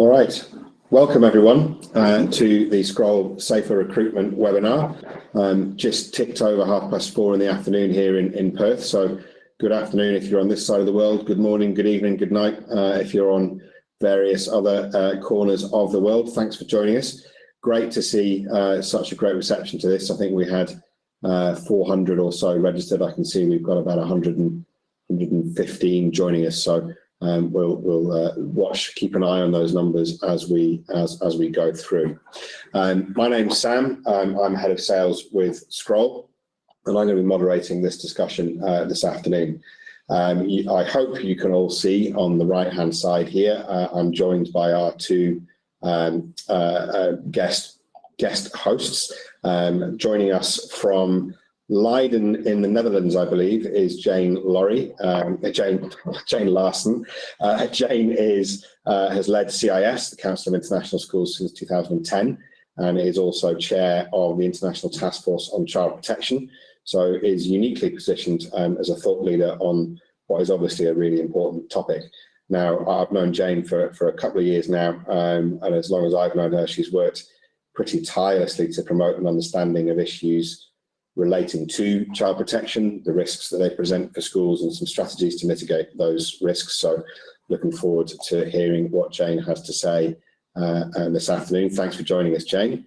All right, welcome everyone to the Scroll Safer Recruitment webinar. Just ticked over 4:30 in the afternoon here in Perth, so good afternoon if you're on this side of the world, good morning, good evening, good night if you're on various other corners of the world. Thanks for joining us. Great to see such a great reception to this. I think we had 400 or so registered. I can see we've got about 115 joining us, so we'll keep an eye on those numbers as we go through. My name's Sam. I'm head of sales with Scroll, and I'm going to be moderating this discussion this afternoon. I hope you can all see on the right hand side here. I'm joined by our two guest hosts. Joining us from Leiden in the Netherlands, I believe, is Jane Larson. Jane has led CIS, the Council of International Schools, since 2010, and is also chair of the International Task Force on Child Protection, so is uniquely positioned as a thought leader on what is obviously a really important topic. Now, I've known Jane for a couple of years now, and as long as I've known her, she's worked pretty tirelessly to promote an understanding of issues relating to child protection, the risks that they present for schools, and some strategies to mitigate those risks. So looking forward to hearing what Jane has to say this afternoon. Thanks for joining us, Jane.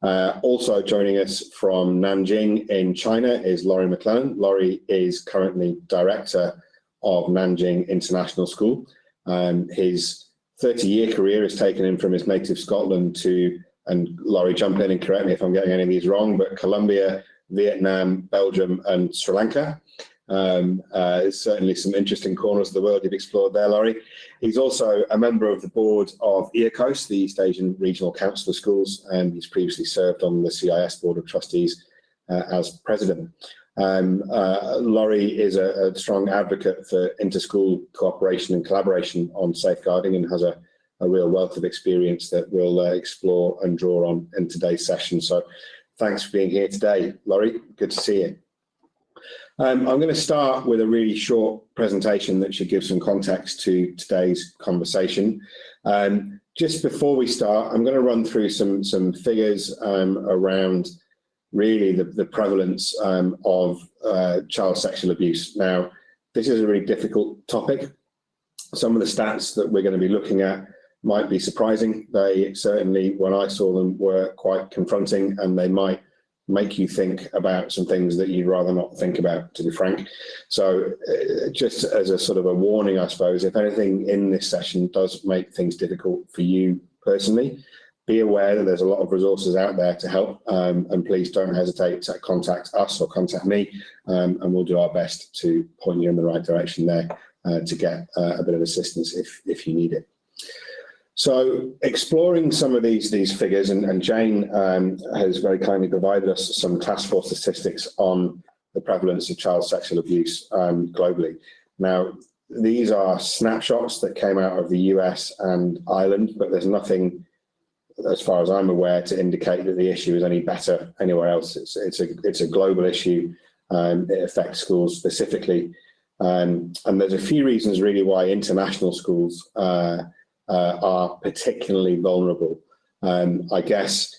Also joining us from Nanjing in China is Laurie McLennan. Laurie is currently director of Nanjing International School. His 30-year career has taken him from his native Scotland to, and Laurie, jump in and correct me if I'm getting any of these wrong, but Colombia, Vietnam, Belgium and Sri Lanka. Certainly some interesting corners of the world you've explored there, Laurie. He's also a member of the board of EACOS, the East Asian Regional Council of Schools, and he's previously served on the CIS Board of Trustees as president. Laurie is a strong advocate for inter-school cooperation and collaboration on safeguarding, and has a real wealth of experience that we'll explore and draw on in today's session. So thanks for being here today, Laurie. Good to see you. I'm going to start with a really short presentation that should give some context to today's conversation. Just before we start, I'm going to run through some figures around really the prevalence of child sexual abuse. Now, this is a really difficult topic. Some of the stats that we're going to be looking at might be surprising. They certainly, when I saw them, were quite confronting, and they might make you think about some things that you'd rather not think about, to be frank. So just as a sort of a warning, I suppose, if anything in this session does make things difficult for you personally, be aware that there's a lot of resources out there to help, and please don't hesitate to contact us or contact me, and we'll do our best to point you in the right direction there to get a bit of assistance if you need it. So exploring some of these figures, and Jane has very kindly provided us some task force statistics on the prevalence of child sexual abuse globally. Now, these are snapshots that came out of the US and Ireland, but there's nothing, as far as I'm aware, to indicate that the issue is any better anywhere else. It's a global issue. It affects schools specifically, and there's a few reasons really why international schools are particularly vulnerable. I guess,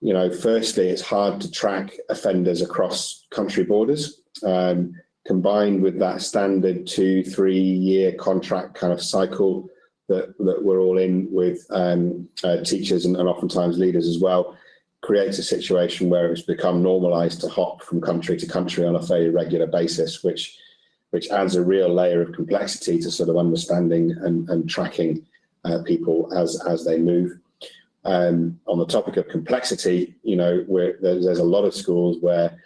you know, firstly, it's hard to track offenders across country borders, combined with that standard 2-3 year contract kind of cycle that we're all in with teachers and oftentimes leaders as well, creates a situation where it's become normalized to hop from country to country on a fairly regular basis, which adds a real layer of complexity to sort of understanding and tracking people as they move. On the topic of complexity, you know, there's a lot of schools where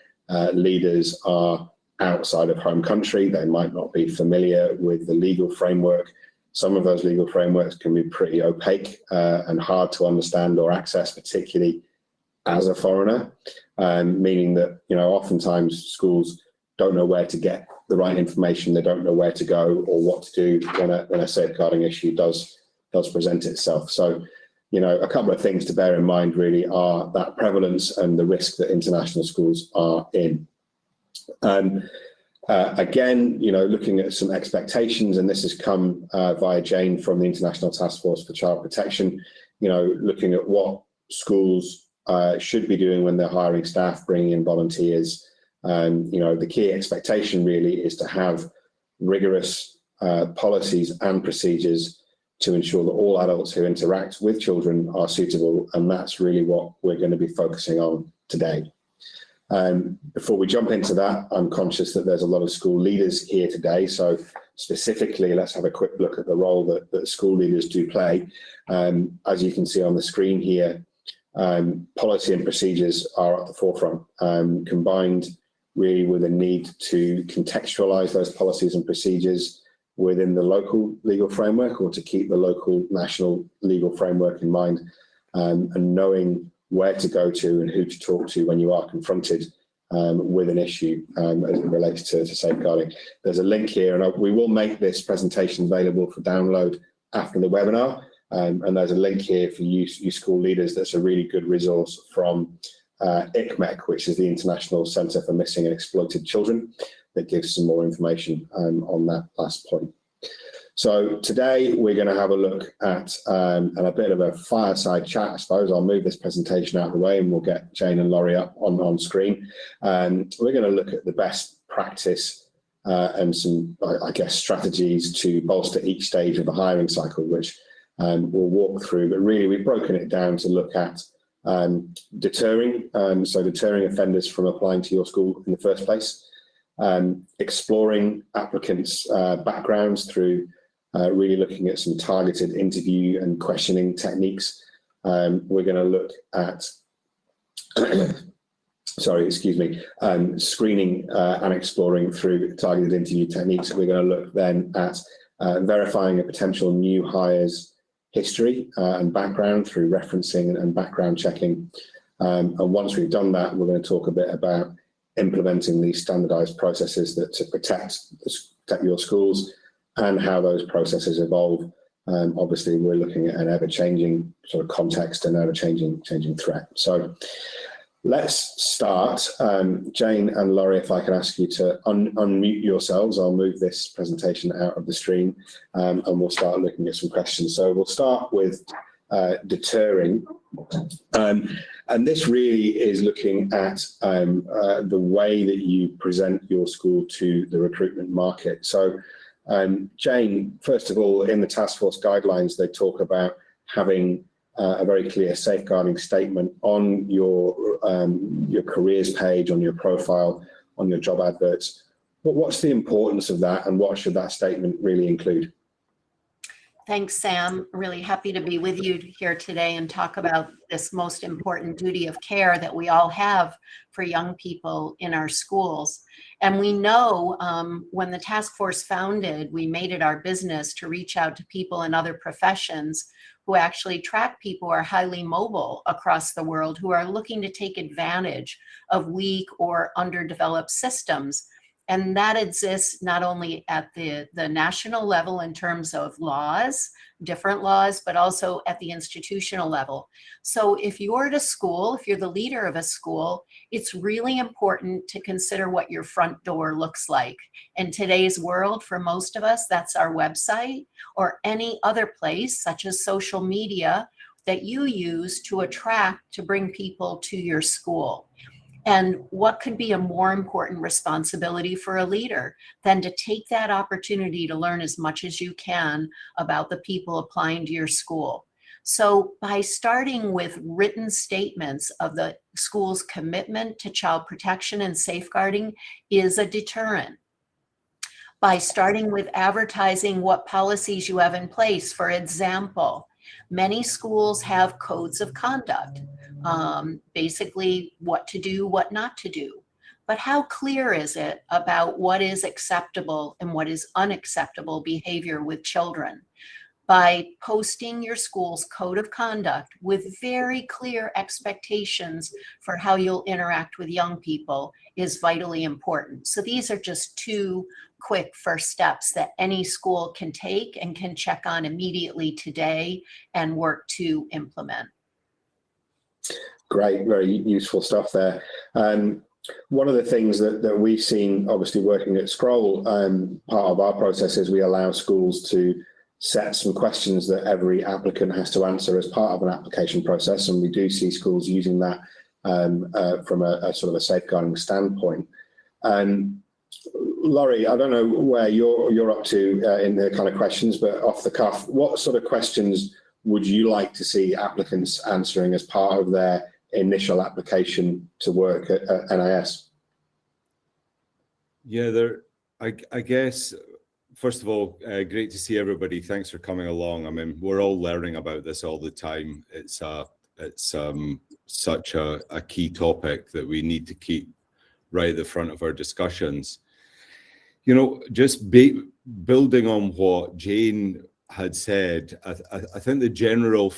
leaders are outside of home country. They might not be familiar with the legal framework. Some of those legal frameworks can be pretty opaque and hard to understand or access, particularly as a foreigner, meaning that, you know, oftentimes schools don't know where to get the right information. They don't know where to go or what to do when a safeguarding issue does present itself. So, you know, a couple of things to bear in mind really are that prevalence and the risk that international schools are in. Again, looking at some expectations, and this has come via Jane from the International Task Force for Child Protection, looking at what schools should be doing when they're hiring staff, bringing in volunteers. The key expectation really is to have rigorous policies and procedures to ensure that all adults who interact with children are suitable, and that's really what we're going to be focusing on today. Before we jump into that, I'm conscious that there's a lot of school leaders here today, so specifically let's have a quick look at the role that school leaders do play. As you can see on the screen here, policy and procedures are at the forefront, combined really with a need to contextualise those policies and procedures within the local legal framework, or to keep the local national legal framework in mind, and knowing where to go to and who to talk to when you are confronted with an issue as it relates to safeguarding. There's a link here, and we will make this presentation available for download after the webinar, and there's a link here for you school leaders. That's a really good resource from ICMEC, which is the International Centre for Missing and Exploited Children, that gives some more information on that last point. So today we're going to have a look at and a bit of a fireside chat, I suppose. I'll move this presentation out of the way and we'll get Jane and Laurie up on screen. We're going to look at the best practice and some, I guess, strategies to bolster each stage of the hiring cycle, which we'll walk through. But really, we've broken it down to look at deterring, so deterring offenders from applying to your school in the first place, exploring applicants' backgrounds through really looking at some targeted interview and questioning techniques. We're going to look at, screening and exploring through targeted interview techniques. We're going to look then at verifying a potential new hire's history and background through referencing and background checking. And once we've done that, we're going to talk a bit about implementing these standardized processes to protect your schools and how those processes evolve. Obviously, we're looking at an ever-changing sort of context and ever-changing threat. So let's start. Jane and Laurie, if I can ask you to unmute yourselves, I'll move this presentation out of the stream and we'll start looking at some questions. So we'll start with deterring. And this really is looking at the way that you present your school to the recruitment market. So Jane, first of all, in the task force guidelines, they talk about having a very clear safeguarding statement on your careers page, on your profile, on your job adverts. What's the importance of that, and what should that statement really include? Thanks, Sam. Really happy to be with you here today and talk about this most important duty of care that we all have for young people in our schools. And we know when the task force founded, we made it our business to reach out to people in other professions who actually track people who are highly mobile across the world, who are looking to take advantage of weak or underdeveloped systems. And that exists not only at the national level in terms of laws, different laws, but also at the institutional level. So if you're at a school, if you're the leader of a school, it's really important to consider what your front door looks like. In today's world, for most of us, that's our website or any other place, such as social media, that you use to attract, to bring people to your school. And what could be a more important responsibility for a leader than to take that opportunity to learn as much as you can about the people applying to your school? So by starting with written statements of the school's commitment to child protection and safeguarding is a deterrent. By starting with advertising what policies you have in place, for example, many schools have codes of conduct. Basically what to do, what not to do. But how clear is it about what is acceptable and what is unacceptable behavior with children? By posting your school's code of conduct with very clear expectations for how you'll interact with young people is vitally important. So these are just two quick first steps that any school can take and can check on immediately today and work to implement. Great, very useful stuff there. One of the things that we've seen, obviously working at Scroll, part of our process is we allow schools to set some questions that every applicant has to answer as part of an application process, and we do see schools using that from a sort of a safeguarding standpoint. Laurie, I don't know where you're up to in the kind of questions, but off the cuff, what sort of questions would you like to see applicants answering as part of their initial application to work at NIS? Yeah, I guess, first of all, great to see everybody. Thanks for coming along. I mean, we're all learning about this all the time. It's such a key topic that we need to keep right at the front of our discussions. You know, just building on what Jane had said, I think the general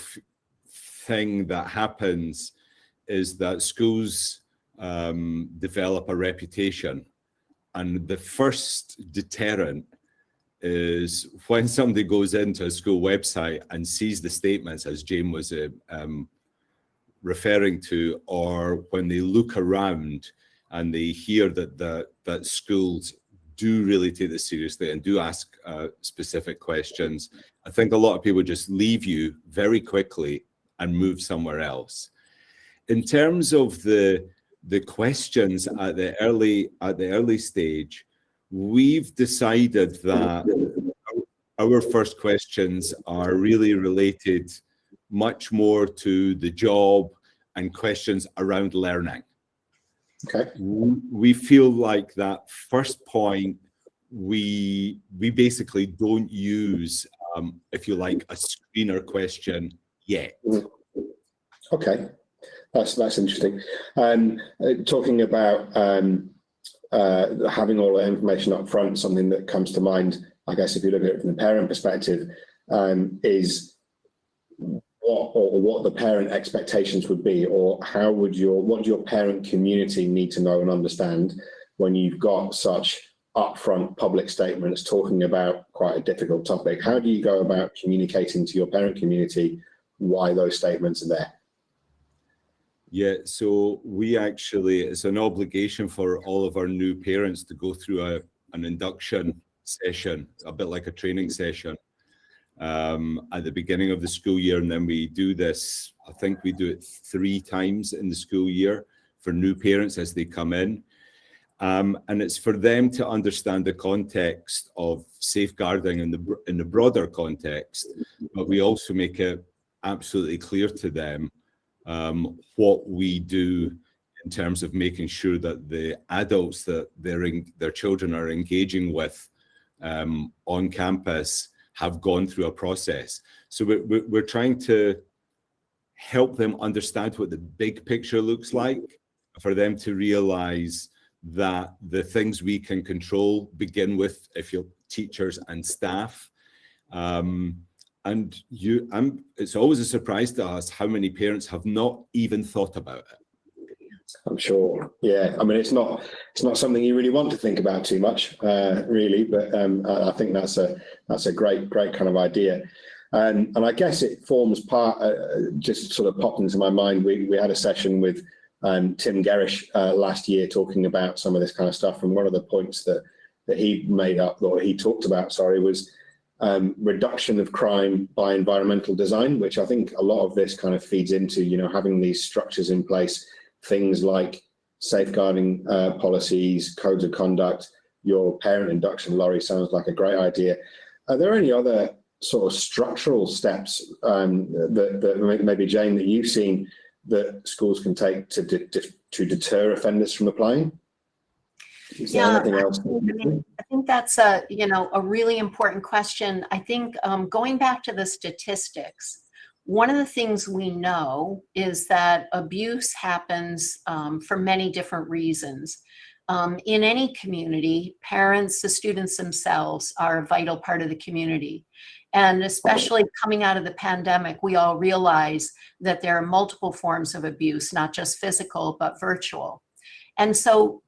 thing that happens is that schools develop a reputation, and the first deterrent is when somebody goes into a school website and sees the statements, as Jane was referring to, or when they look around and they hear that schools do really take this seriously and do ask specific questions. I think a lot of people just leave you very quickly and move somewhere else. In terms of the questions at the early stage, we've decided that our first questions are really related much more to the job and questions around learning. Okay. We feel like that first point, we basically don't use, if you like, a screener question yet. Okay, that's interesting. Talking about having all the information up front, something that comes to mind, I guess, if you look at it from the parent perspective, is what the parent expectations would be, or what do your parent community need to know and understand when you've got such upfront public statements talking about quite a difficult topic? How do you go about communicating to your parent community why those statements are there? Yeah, so we actually, it's an obligation for all of our new parents to go through an induction session, a bit like a training session, at the beginning of the school year. And then we do this, I think we do it 3 times in the school year for new parents as they come in. And it's for them to understand the context of safeguarding in the broader context, but we also make it absolutely clear to them what we do in terms of making sure that the adults that their children are engaging with on campus have gone through a process. So we're trying to help them understand what the big picture looks like, for them to realize that the things we can control begin with, if you're teachers and staff. It's always a surprise to us how many parents have not even thought about it. I'm sure. Yeah, I mean, it's not something you really want to think about too much, really. But I think that's a great kind of idea, and I guess it forms part. Just sort of popped into my mind. We had a session with Tim Gerrish last year talking about some of this kind of stuff, and one of the points that he made up, or he talked about, was reduction of crime by environmental design, which I think a lot of this kind of feeds into, having these structures in place, things like safeguarding policies, codes of conduct. Your parent induction, Laurie, sounds like a great idea. Are there any other sort of structural steps that maybe, Jane, that you've seen that schools can take to deter offenders from applying? Is there anything else? I think that's a really important question. I think going back to the statistics, one of the things we know is that abuse happens for many different reasons. In any community, parents, the students themselves are a vital part of the community. And especially coming out of the pandemic, we all realize that there are multiple forms of abuse, not just physical, but virtual. And so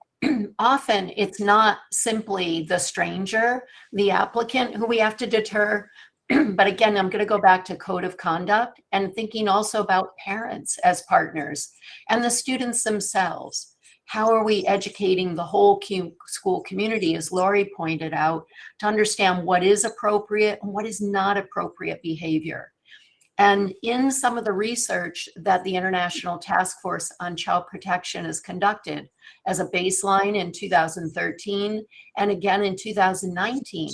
often it's not simply the stranger, the applicant, who we have to deter. But again, I'm going to go back to code of conduct and thinking also about parents as partners and the students themselves. How are we educating the whole school community, as Laurie pointed out, to understand what is appropriate and what is not appropriate behavior? And in some of the research that the International Task Force on Child Protection has conducted as a baseline in 2013 and again in 2019,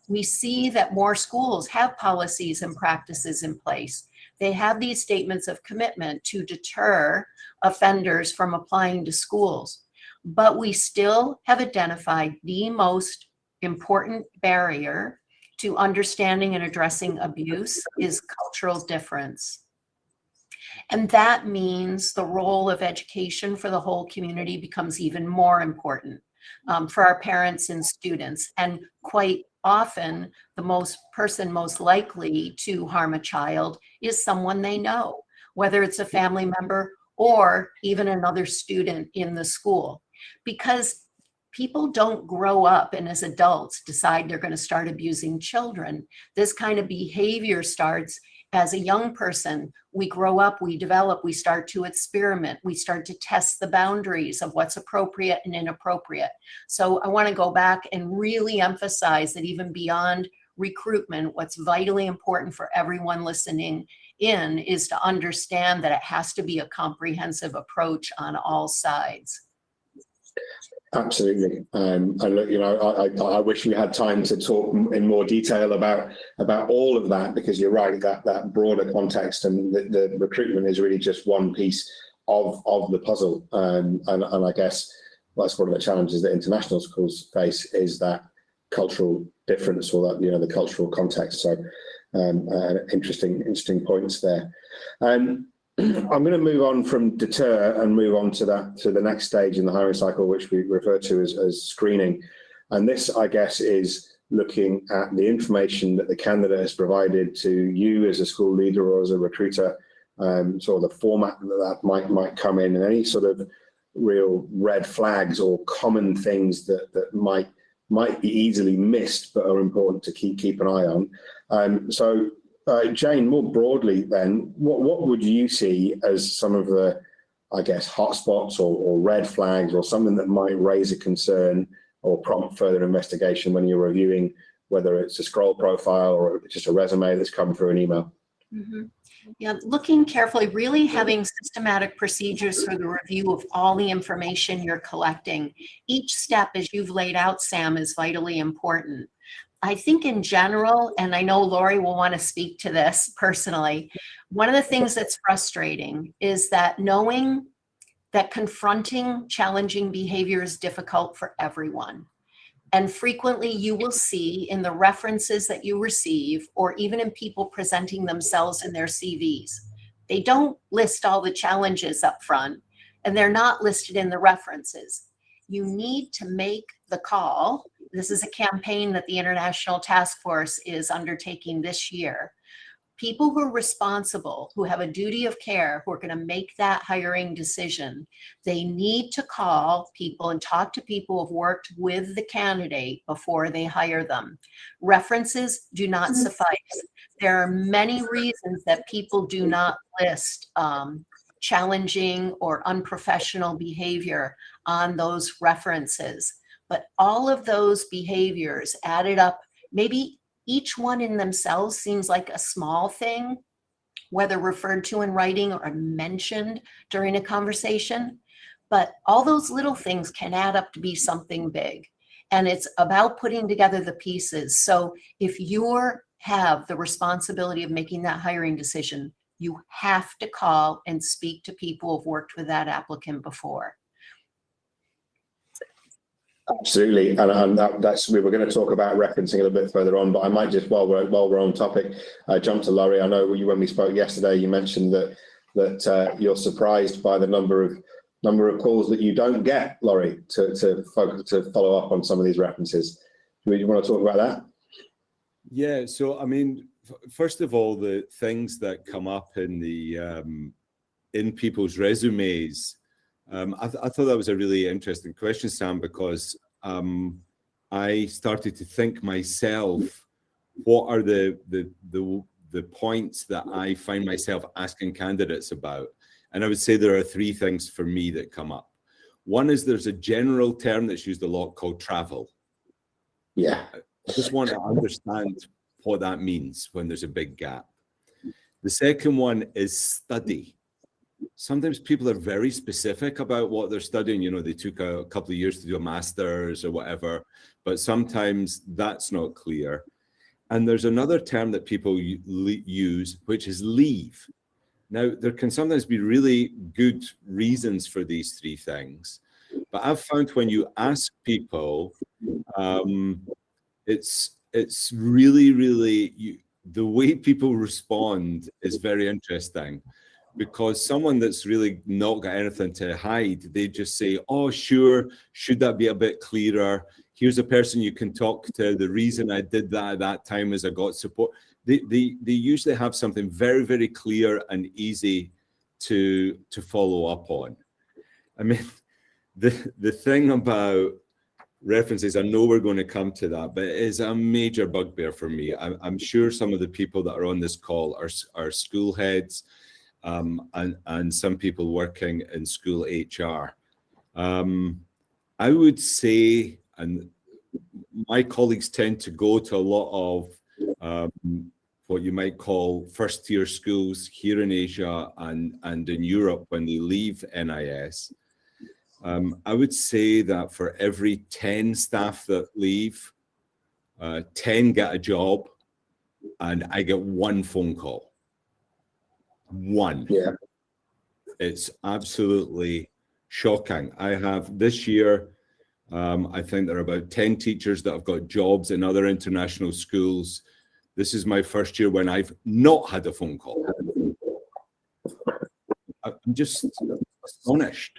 we see that more schools have policies and practices in place. They have these statements of commitment to deter offenders from applying to schools. But we still have identified the most important barrier to understanding and addressing abuse is cultural difference. And that means the role of education for the whole community becomes even more important for our parents and students. And quite often, the person most likely to harm a child is someone they know, whether it's a family member or even another student in the school. Because people don't grow up and as adults decide they're going to start abusing children. This kind of behavior starts as a young person. We grow up, we develop, we start to experiment, we start to test the boundaries of what's appropriate and inappropriate. So I want to go back and really emphasize that even beyond recruitment, what's vitally important for everyone listening in is to understand that it has to be a comprehensive approach on all sides. Absolutely. And look, I wish we had time to talk in more detail about all of that, because you're right, that broader context and the recruitment is really just one piece of the puzzle. And I guess that's one of the challenges that international schools face, is that cultural difference, or that, the cultural context. So interesting points there. I'm going to move on from deter and move on to the next stage in the hiring cycle, which we refer to as screening. And this, I guess, is looking at the information that the candidate has provided to you as a school leader or as a recruiter, sort of the format that might come in, and any sort of real red flags or common things that might be easily missed but are important to keep an eye on. So Jane, more broadly then, what would you see as some of the, I guess, hotspots or red flags, or something that might raise a concern or prompt further investigation when you're reviewing, whether it's a scroll profile or just a resume that's come through an email? Mm-hmm. Yeah, looking carefully, really having systematic procedures for the review of all the information you're collecting. Each step, as you've laid out, Sam, is vitally important. I think in general, and I know Laurie will want to speak to this personally, one of the things that's frustrating is that knowing that confronting challenging behavior is difficult for everyone. And frequently you will see in the references that you receive, or even in people presenting themselves in their CVs, they don't list all the challenges up front, and they're not listed in the references. You need to make the call. This is a campaign that the International Task Force is undertaking this year. People who are responsible, who have a duty of care, who are going to make that hiring decision, they need to call people and talk to people who've worked with the candidate before they hire them. References do not suffice. There are many reasons that people do not list challenging or unprofessional behavior on those references. But all of those behaviors added up, maybe each one in themselves seems like a small thing, whether referred to in writing or mentioned during a conversation, but all those little things can add up to be something big. And it's about putting together the pieces. So if you have the responsibility of making that hiring decision, you have to call and speak to people who've worked with that applicant before. Absolutely, and that's, we were going to talk about referencing a little bit further on, but I might just, while we're on topic, jump to Laurie. I know when we spoke yesterday, you mentioned that you're surprised by the number of calls that you don't get, Laurie, to follow up on some of these references. Do you want to talk about that? Yeah. So I mean, first of all, the things that come up in in people's resumes. I thought that was a really interesting question, Sam, because I started to think myself, what are the points that I find myself asking candidates about? And I would say there are three things for me that come up. One is there's a general term that's used a lot called travel. Yeah. I just want to understand what that means when there's a big gap. The second one is study. Sometimes people are very specific about what they're studying. You know, they took a couple of years to do a master's or whatever, but sometimes that's not clear. And there's another term that people use, which is leave. Now, there can sometimes be really good reasons for these three things, but I've found when you ask people, it's really, the way people respond is very interesting, because someone that's really not got anything to hide, they just say, oh, sure, should that be a bit clearer? Here's a person you can talk to. The reason I did that at that time is I got support. They usually have something very, very clear and easy to follow up on. I mean, the thing about references, I know we're going to come to that, but it is a major bugbear for me. I'm sure some of the people that are on this call are school heads, and some people working in school HR. I would say, and my colleagues tend to go to a lot of what you might call first-tier schools here in Asia and in Europe when they leave NIS. I would say that for every 10 staff that leave, 10 get a job, and I get one phone call. One. Yeah. It's absolutely shocking. I have this year, I think there are about 10 teachers that have got jobs in other international schools. This is my first year when I've not had a phone call. I'm just astonished.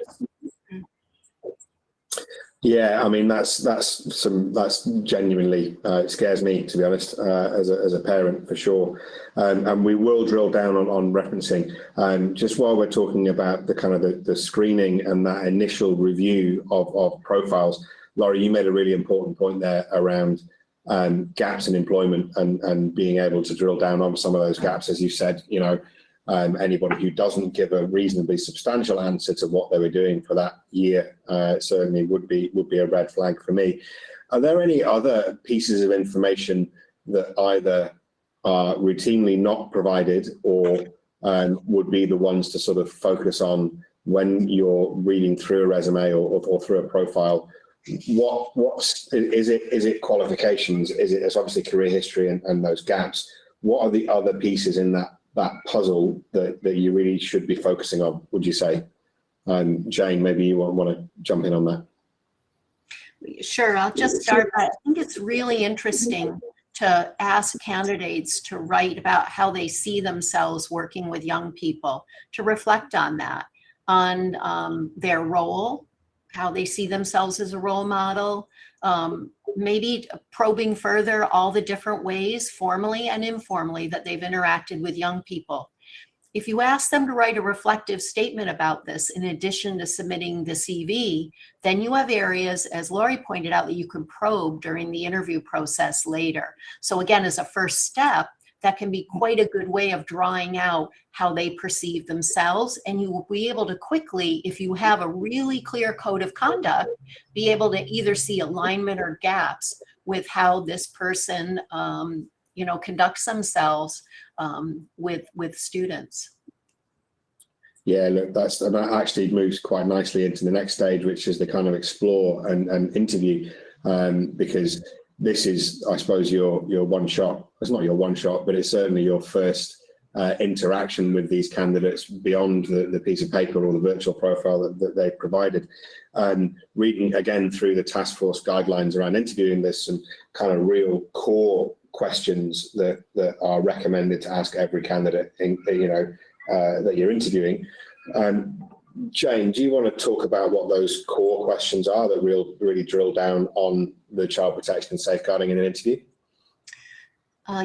Yeah, I mean that's genuinely it scares me, to be honest, as a parent, for sure. And we will drill down on referencing. Just while we're talking about the kind of the screening and that initial review of profiles, Laurie, you made a really important point there around gaps in employment and being able to drill down on some of those gaps. As you said, you know, anybody who doesn't give a reasonably substantial answer to what they were doing for that year certainly would be a red flag for me. Are there any other pieces of information that either are routinely not provided or would be the ones to sort of focus on when you're reading through a resume or through a profile? What's is it qualifications? It's obviously career history and those gaps. What are the other pieces in that puzzle that you really should be focusing on, would you say? Jane, maybe you want to jump in on that. Sure, I'll just start. I think it's really interesting to ask candidates to write about how they see themselves working with young people, to reflect on that, on their role, how they see themselves as a role model, maybe probing further all the different ways, formally and informally, that they've interacted with young people. If you ask them to write a reflective statement about this, in addition to submitting the CV, then you have areas, as Laurie pointed out, that you can probe during the interview process later. So again, as a first step, that can be quite a good way of drawing out how they perceive themselves. And you will be able to quickly, if you have a really clear code of conduct, be able to either see alignment or gaps with how this person conducts themselves with students. Yeah, look, that actually moves quite nicely into the next stage, which is the kind of explore and interview, because this is, I suppose, your one shot. It's not your one shot, but it's certainly your first interaction with these candidates beyond the piece of paper or the virtual profile that they provided. Reading again through the task force guidelines around interviewing, there's some kind of real core questions that are recommended to ask every candidate that you're interviewing. Jane, do you want to talk about what those core questions are that really drill down on the child protection and safeguarding in an interview?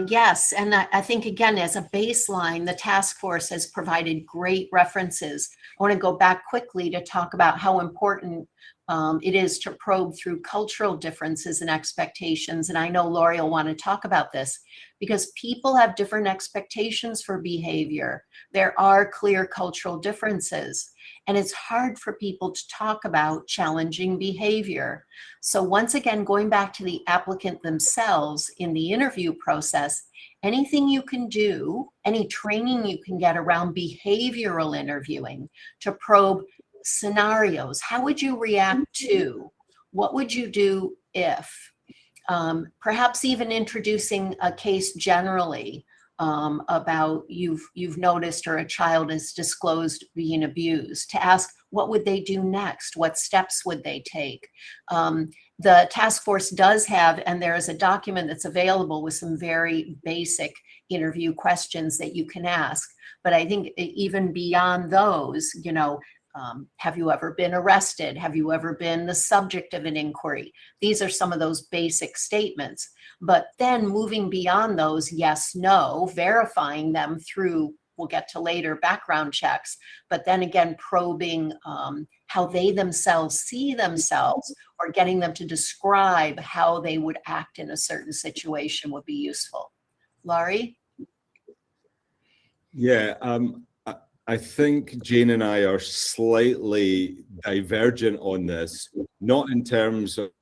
Yes, and I think, again, as a baseline, the task force has provided great references. I want to go back quickly to talk about how important it is to probe through cultural differences and expectations. And I know Lori will want to talk about this because people have different expectations for behavior. There are clear cultural differences, and it's hard for people to talk about challenging behavior. So once again, going back to the applicant themselves in the interview process, anything you can do, any training you can get around behavioral interviewing to probe scenarios. How would you react to? What would you do if? Perhaps even introducing a case generally about you've noticed or a child is disclosed being abused, to ask what would they do next? What steps would they take? The task force does have, and there is a document that's available with some very basic interview questions that you can ask. But I think even beyond those, you know, have you ever been arrested? Have you ever been the subject of an inquiry? These are some of those basic statements. But then moving beyond those, yes, no, verifying them through, we'll get to later, background checks, but then again, probing how they themselves see themselves, or getting them to describe how they would act in a certain situation would be useful. Laurie? Yeah, I think Jane and I are slightly divergent on this, not in terms of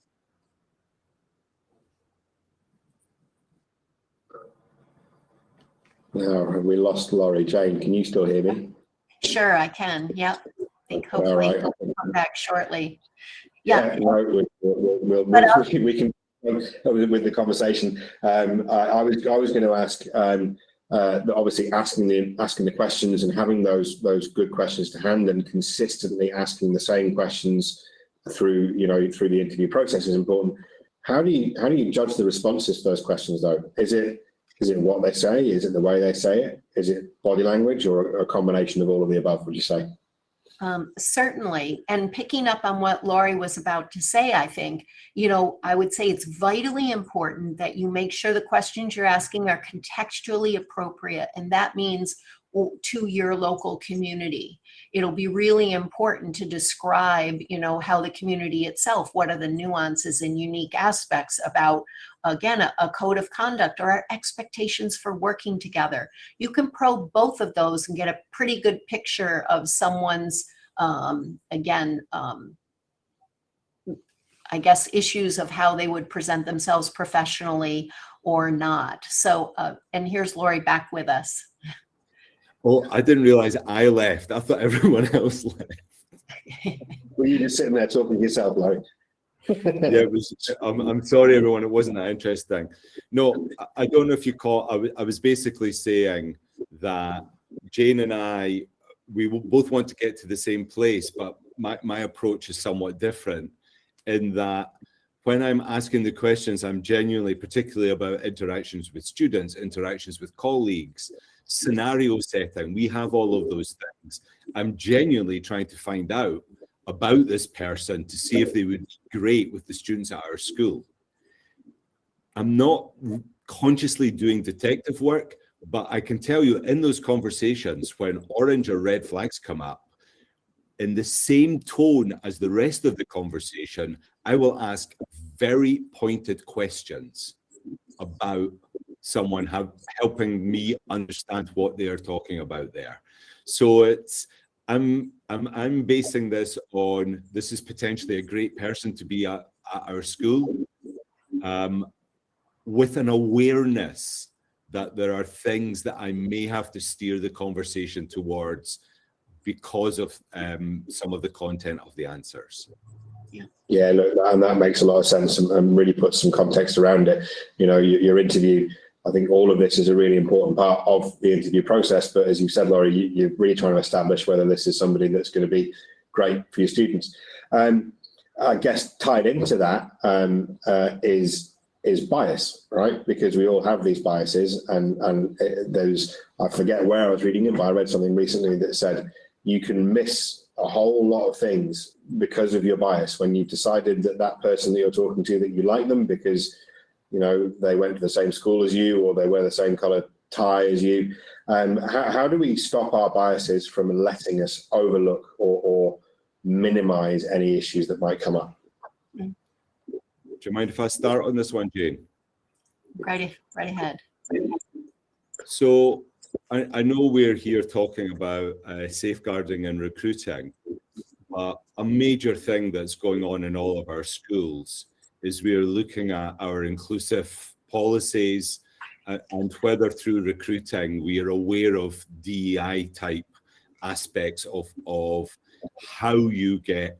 No, we lost Laurie. Jane, can you still hear me? Sure, I can. Yep. I think hopefully All right. he'll come back shortly. Yeah. No, we can with the conversation. I was going to ask. Obviously, asking the questions and having those good questions to hand, and consistently asking the same questions through the interview process is important. How do you judge the responses to those questions though? Is it what they say? Is it the way they say it? Is it body language, or a combination of all of the above, would you say? Certainly. And picking up on what Laurie was about to say, I think, I would say it's vitally important that you make sure the questions you're asking are contextually appropriate. And that means to your local community. It'll be really important to describe, how the community itself, what are the nuances and unique aspects about, again, a code of conduct or our expectations for working together. You can probe both of those and get a pretty good picture of someone's, I guess, issues of how they would present themselves professionally or not. So, and here's Laurie back with us. Oh, I didn't realize I left. I thought everyone else left. Were you just sitting there talking to yourself, Laurie? Yeah, I'm sorry, everyone. It wasn't that interesting. No, I don't know if you caught. I was basically saying that Jane and I, we both want to get to the same place, but my approach is somewhat different in that when I'm asking the questions, I'm genuinely, particularly about interactions with students, interactions with colleagues, scenario setting, we have all of those things. I'm genuinely trying to find out about this person to see if they would be great with the students at our school. I'm not consciously doing detective work, but I can tell you in those conversations, when orange or red flags come up, in the same tone as the rest of the conversation, I will ask very pointed questions about someone helping me understand what they are talking about there. So I'm basing this on, this is potentially a great person to be at our school, with an awareness that there are things that I may have to steer the conversation towards because of some of the content of the answers. Yeah, look, and that makes a lot of sense and really puts some context around it. Your interview, I think all of this is a really important part of the interview process. But as you said, Laurie, you're really trying to establish whether this is somebody that's going to be great for your students. I guess tied into that is bias, right? Because we all have these biases, and those, I forget where I was reading it, but I read something recently that said you can miss a whole lot of things because of your bias when you've decided that person that you're talking to, that you like them because they went to the same school as you, or they wear the same color tie as you. How do we stop our biases from letting us overlook or minimize any issues that might come up. Do you mind if I start on this one, Jane? Right ahead. So I know we're here talking about safeguarding and recruiting, but a major thing that's going on in all of our schools is we're looking at our inclusive policies and whether through recruiting we are aware of DEI type aspects of how you get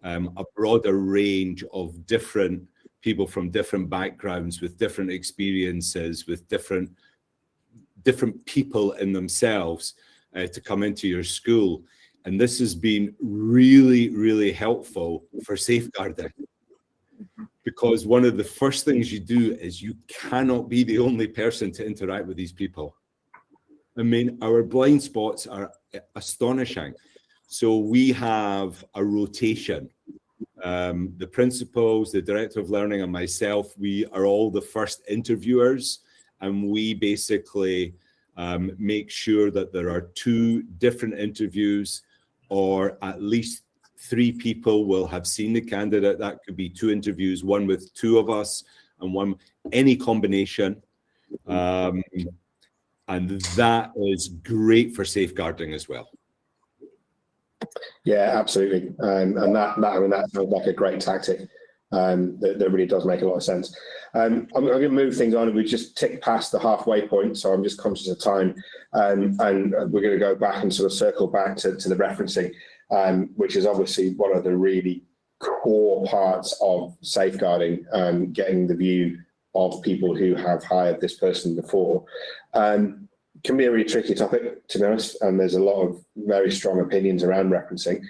a broader range of different people from different backgrounds with different experiences, with different people in themselves to come into your school. And this has been really, really helpful for safeguarding, because one of the first things you do is you cannot be the only person to interact with these people. I mean, our blind spots are astonishing. So we have a rotation. The principals, the director of learning, and myself, we are all the first interviewers, and we basically make sure that there are 2 different interviews, or at least 3 people will have seen the candidate. That could be 2 interviews, one with 2 of us and one, any combination. And that is great for safeguarding as well. Yeah, absolutely. And that sounds like a great tactic. That really does make a lot of sense. I'm going to move things on, and we just ticked past the halfway point, so I'm just conscious of time. And we're going to go back and sort of circle back to the referencing, which is obviously one of the really core parts of safeguarding, getting the view of people who have hired this person before. Can be a really tricky topic, to be honest, and there's a lot of very strong opinions around referencing.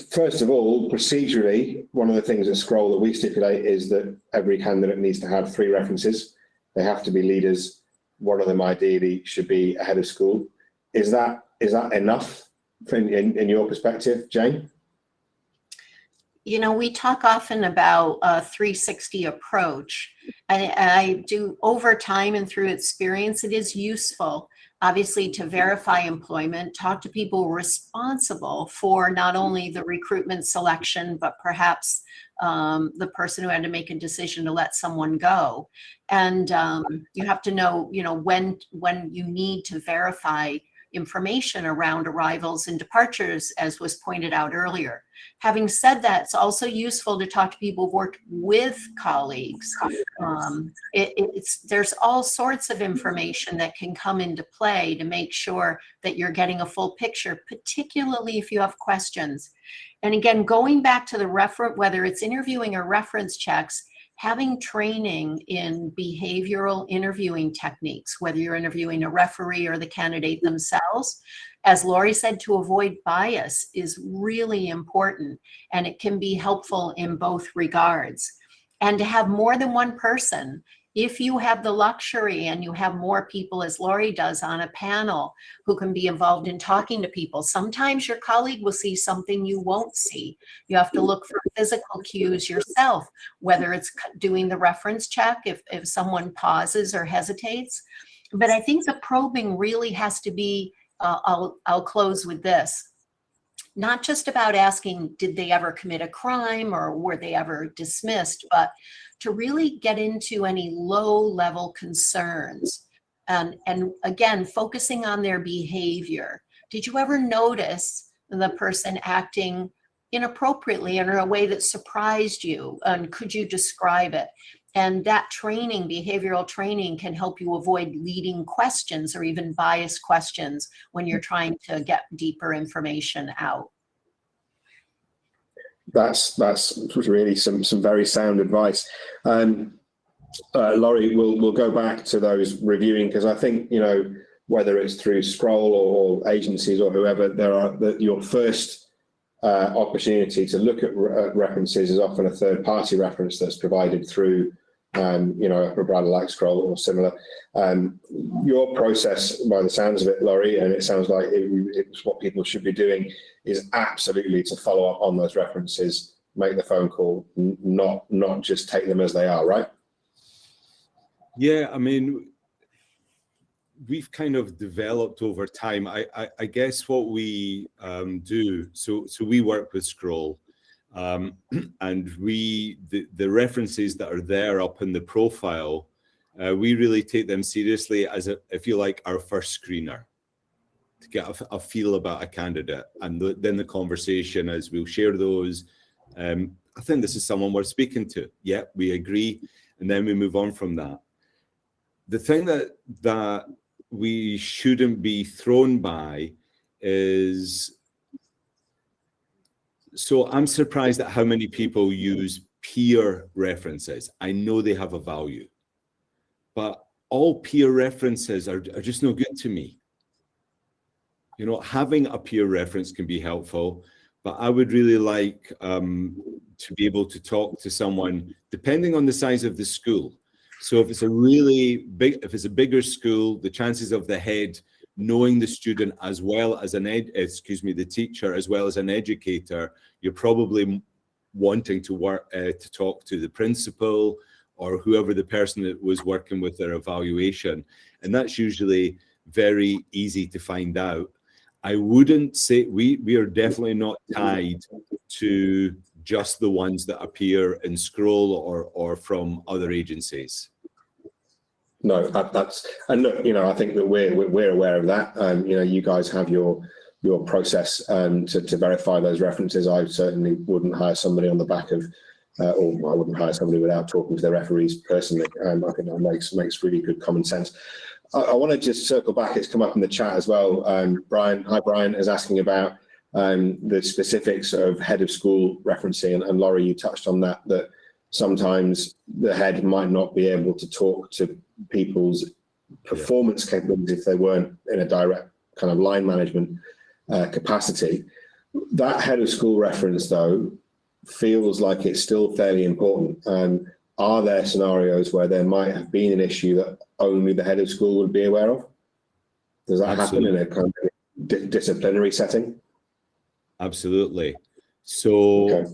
First of all, procedurally, one of the things at Scroll that we stipulate is that every candidate needs to have 3 references. They have to be leaders. One of them ideally should be a head of school. Is that enough in your perspective, Jane? You know, we talk often about a 360 approach. I do, over time and through experience, it is useful, obviously, to verify employment, talk to people responsible for not only the recruitment selection, but perhaps the person who had to make a decision to let someone go. And you have to know, when you need to verify information around arrivals and departures, as was pointed out earlier. Having said that, it's also useful to talk to people who've worked with colleagues. There's all sorts of information that can come into play to make sure that you're getting a full picture, particularly if you have questions. And again, going back to the reference, whether it's interviewing or reference checks, having training in behavioral interviewing techniques, whether you're interviewing a referee or the candidate themselves, as Laurie said, to avoid bias is really important, and it can be helpful in both regards. And to have more than one person, if you have the luxury and you have more people, as Laurie does, on a panel who can be involved in talking to people, sometimes your colleague will see something you won't see. You have to look for physical cues yourself, whether it's doing the reference check, if someone pauses or hesitates. But I think the probing really has to be, I'll close with this, not just about asking, did they ever commit a crime or were they ever dismissed, but to really get into any low-level concerns. And again, focusing on their behavior. Did you ever notice the person acting inappropriately or in a way that surprised you? And could you describe it? And that training, behavioral training, can help you avoid leading questions or even biased questions when you're trying to get deeper information out. That's really some very sound advice. Laurie, we'll go back to those reviewing, because I think, whether it's through Scroll or agencies or whoever, your first opportunity to look at references is often a third-party reference that's provided through a provider like Scroll or similar. Your process, by the sounds of it, Laurie, and it sounds like it's what people should be doing, is absolutely to follow up on those references, make the phone call, not just take them as they are, right? Yeah, I mean, we've kind of developed over time. I guess what we do, so we work with Scroll, and the references that are there up in the profile, we really take them seriously as, if you like, our first screener, to get a feel about a candidate. And then the conversation as we'll share those. I think this is someone worth speaking to. Yeah, we agree. And then we move on from that. The thing that we shouldn't be thrown by is, so I'm surprised at how many people use peer references. I know they have a value, but all peer references are just no good to me. You know, having a peer reference can be helpful, but I would really like to be able to talk to someone, depending on the size of the school. So if it's a really big, if it's a bigger school, the chances of the head knowing the student as well as the teacher as well as an educator, you're probably wanting to work to talk to the principal or whoever the person that was working with their evaluation, and that's usually very easy to find out. I wouldn't say we are definitely not tied to just the ones that appear in Scroll or from other agencies. No, that's, and look, you know, I think that we're aware of that. You know, you guys have your process to verify those references. I certainly wouldn't hire somebody on the back of, or I wouldn't hire somebody without talking to their referees personally. I think that makes really good common sense. I want to just circle back. It's come up in the chat as well. Brian, hi Brian, is asking about the specifics of head of school referencing, and Laurie, you touched on that sometimes the head might not be able to talk to people's performance capabilities if they weren't in a direct kind of line management capacity. That head of school reference, though, feels like it's still fairly important. Are there scenarios where there might have been an issue that only the head of school would be aware of? Does that happen in a kind of disciplinary setting? Absolutely. So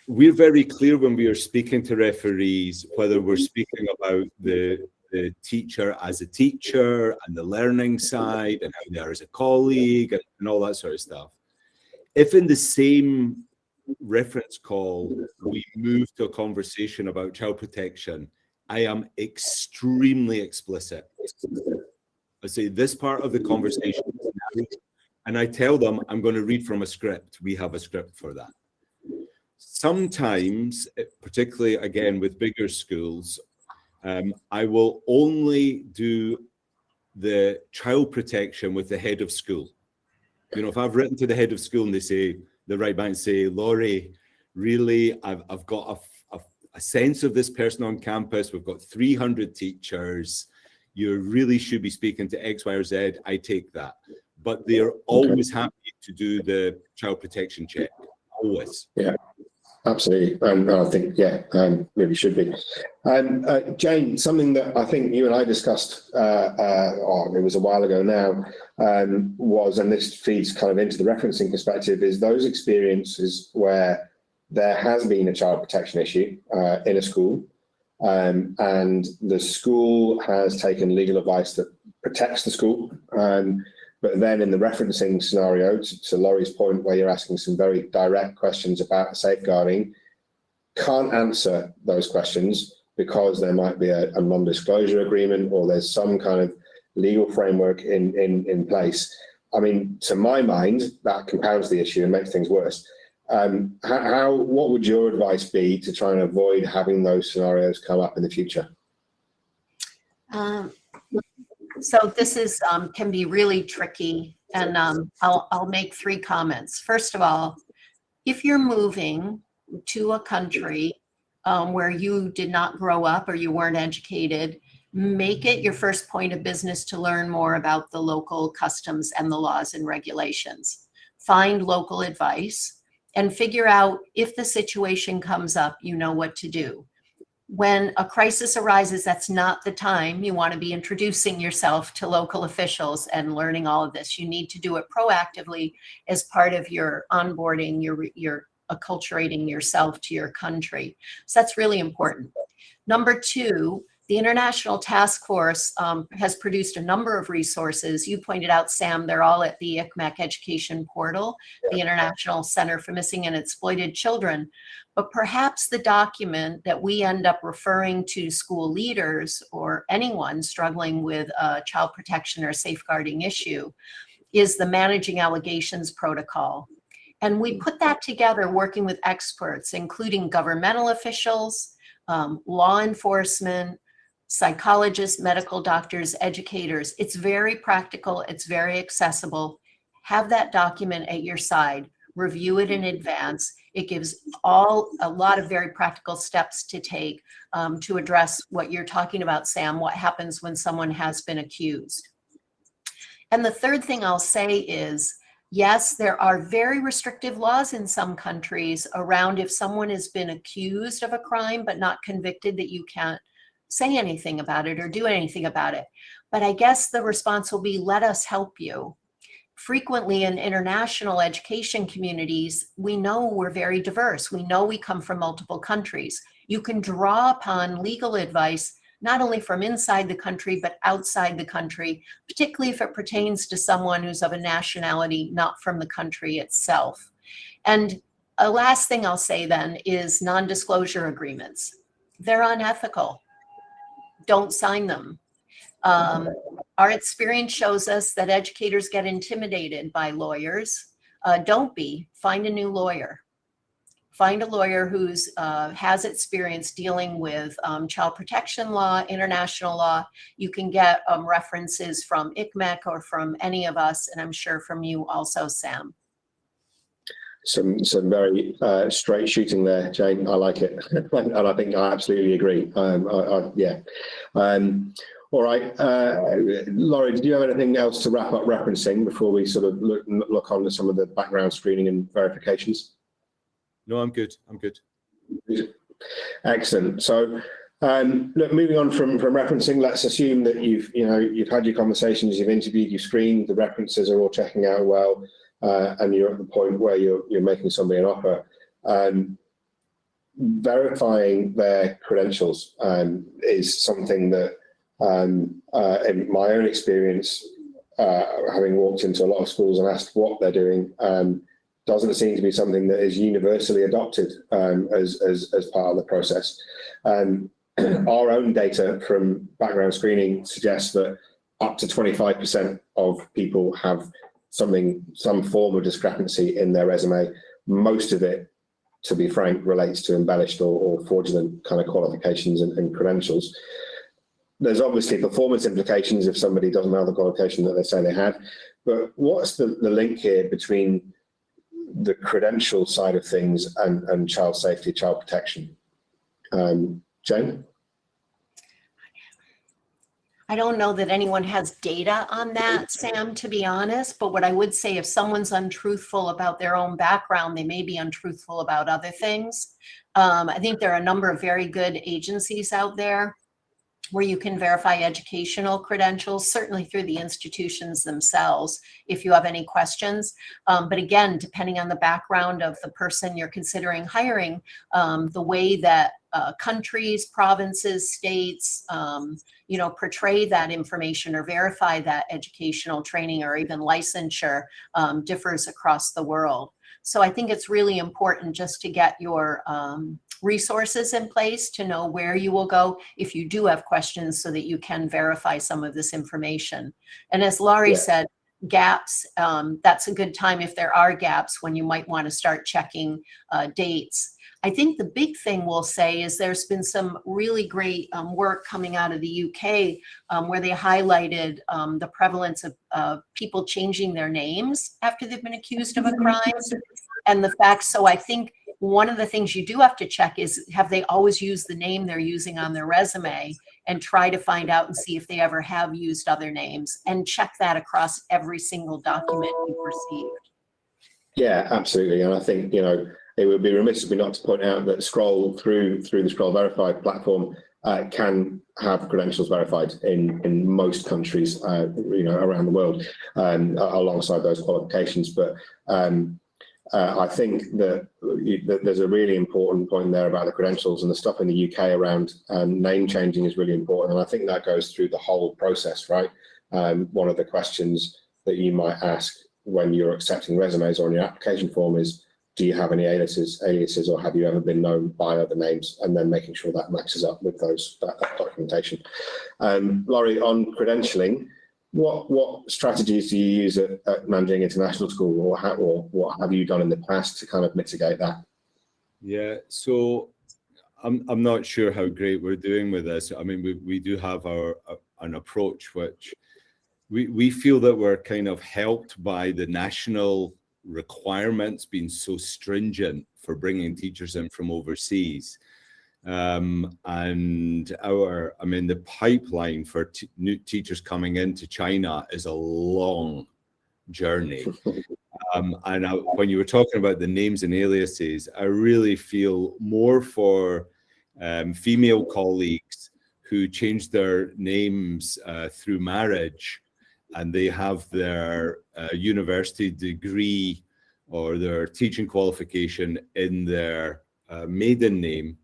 we're very clear when we are speaking to referees, whether we're speaking about the teacher as a teacher and the learning side and how they are as a colleague and all that sort of stuff. If in the same reference call we move to a conversation about child protection, I am extremely explicit. I say this part of the conversation, and I tell them I'm going to read from a script. We have a script for that. Sometimes, particularly again with bigger schools, I will only do the child protection with the head of school. You know, if I've written to the head of school and they write back and say, Laurie, really, I've got a sense of this person on campus. We've got 300 teachers. You really should be speaking to X, Y, or Z. I take that. But they're always happy to do the child protection check. Always. Yeah. Absolutely, and I think maybe should be. Jane, something that I think you and I discussed, it was a while ago now, was, and this feeds kind of into the referencing perspective, is those experiences where there has been a child protection issue in a school, and the school has taken legal advice that protects the school. But then in the referencing scenario, to Laurie's point, where you're asking some very direct questions about safeguarding, can't answer those questions because there might be a non-disclosure agreement or there's some kind of legal framework in place. I mean, to my mind, that compounds the issue and makes things worse. What would your advice be to try and avoid having those scenarios come up in the future? So this is can be really tricky, and I'll make 3 comments. First of all, if you're moving to a country where you did not grow up or you weren't educated, make it your first point of business to learn more about the local customs and the laws and regulations. Find local advice and figure out, if the situation comes up, you know what to do. When a crisis arises, that's not the time you want to be introducing yourself to local officials and learning all of this. You need to do it proactively as part of your onboarding, your acculturating yourself to your country. So that's really important. Number 2, The International Task Force has produced a number of resources. You pointed out, Sam, they're all at the ICMEC Education Portal, the International Center for Missing and Exploited Children. But perhaps the document that we end up referring to school leaders or anyone struggling with a child protection or safeguarding issue is the Managing Allegations Protocol. And we put that together working with experts, including governmental officials, law enforcement, psychologists, medical doctors, educators. It's very practical. It's very accessible. Have that document at your side. Review it in advance. It gives a lot of very practical steps to take to address what you're talking about, Sam, what happens when someone has been accused. And the third thing I'll say is, yes, there are very restrictive laws in some countries around if someone has been accused of a crime but not convicted, that you can't say anything about it or do anything about it. But I guess the response will be, let us help you. Frequently in international education communities, we know we're very diverse. We know we come from multiple countries. You can draw upon legal advice, not only from inside the country, but outside the country, particularly if it pertains to someone who's of a nationality not from the country itself. And a last thing I'll say then is non-disclosure agreements. They're unethical. Don't sign them. Our experience shows us that educators get intimidated by lawyers. Don't be. Find a new lawyer. Find a lawyer who's has experience dealing with child protection law, international law. You can get references from ICMEC or from any of us, and I'm sure from you also, Sam. Some very straight shooting there, Jane. I like it, and I think I absolutely agree. Yeah. All right, Laurie, did you have anything else to wrap up referencing before we sort of look on to some of the background screening and verifications? No, I'm good. I'm good. Excellent. So, look, moving on from referencing, let's assume that you've had your conversations, you've interviewed, you've screened, the references are all checking out well. And you're at the point where you're making somebody an offer. Verifying their credentials is something that, in my own experience, having walked into a lot of schools and asked what they're doing, doesn't seem to be something that is universally adopted as part of the process. Our own data from background screening suggests that up to 25% of people have some form of discrepancy in their resume. Most of it, to be frank, relates to embellished or fraudulent kind of qualifications and credentials. There's obviously performance implications if somebody doesn't have the qualification that they say they had, but what's the link here between the credential side of things and child safety, child protection? Jane? I don't know that anyone has data on that, Sam, to be honest, but what I would say, if someone's untruthful about their own background, they may be untruthful about other things. I think there are a number of very good agencies out there where you can verify educational credentials, certainly through the institutions themselves, if you have any questions. But again, depending on the background of the person you're considering hiring, the way that countries, provinces, states, portray that information or verify that educational training or even licensure differs across the world. So I think it's really important just to get your resources in place to know where you will go if you do have questions, so that you can verify some of this information. And as Laurie said, gaps, that's a good time if there are gaps when you might want to start checking dates. I think the big thing we'll say is there's been some really great work coming out of the UK where they highlighted the prevalence of people changing their names after they've been accused of a crime. And the fact, so I think one of the things you do have to check is, have they always used the name they're using on their resume, and try to find out and see if they ever have used other names, and check that across every single document you've received. Yeah, absolutely. And I think, it would be remiss of me not to point out that Scroll through the Scroll Verified platform can have credentials verified in most countries, around the world, alongside those qualifications. But I think that there's a really important point there about the credentials, and the stuff in the UK around name changing is really important. And I think that goes through the whole process, right? One of the questions that you might ask when you're accepting resumes or on your application form is, do you have any aliases, or have you ever been known by other names? And then making sure that matches up with that documentation. Laurie, on credentialing, what strategies do you use at Nanjing International School, or what have you done in the past to kind of mitigate that? Yeah, so I'm not sure how great we're doing with this. I mean, we do have an approach which we feel that we're kind of helped by the national requirements being so stringent for bringing teachers in from overseas. And the pipeline for new teachers coming into China is a long journey. When you were talking about the names and aliases, I really feel more for female colleagues who changed their names through marriage, and they have their university degree or their teaching qualification in their maiden name,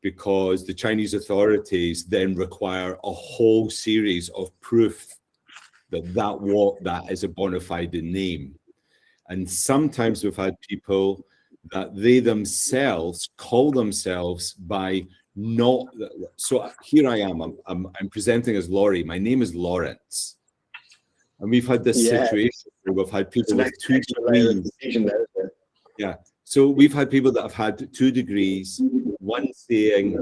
because the Chinese authorities then require a whole series of proof that is a bona fide name. And sometimes we've had people that they themselves call themselves by not. So here I am, I'm presenting as Laurie. My name is Lawrence. And we've had this situation where we've had people with 2 degrees. Yeah. So we've had people that have had 2 degrees, one saying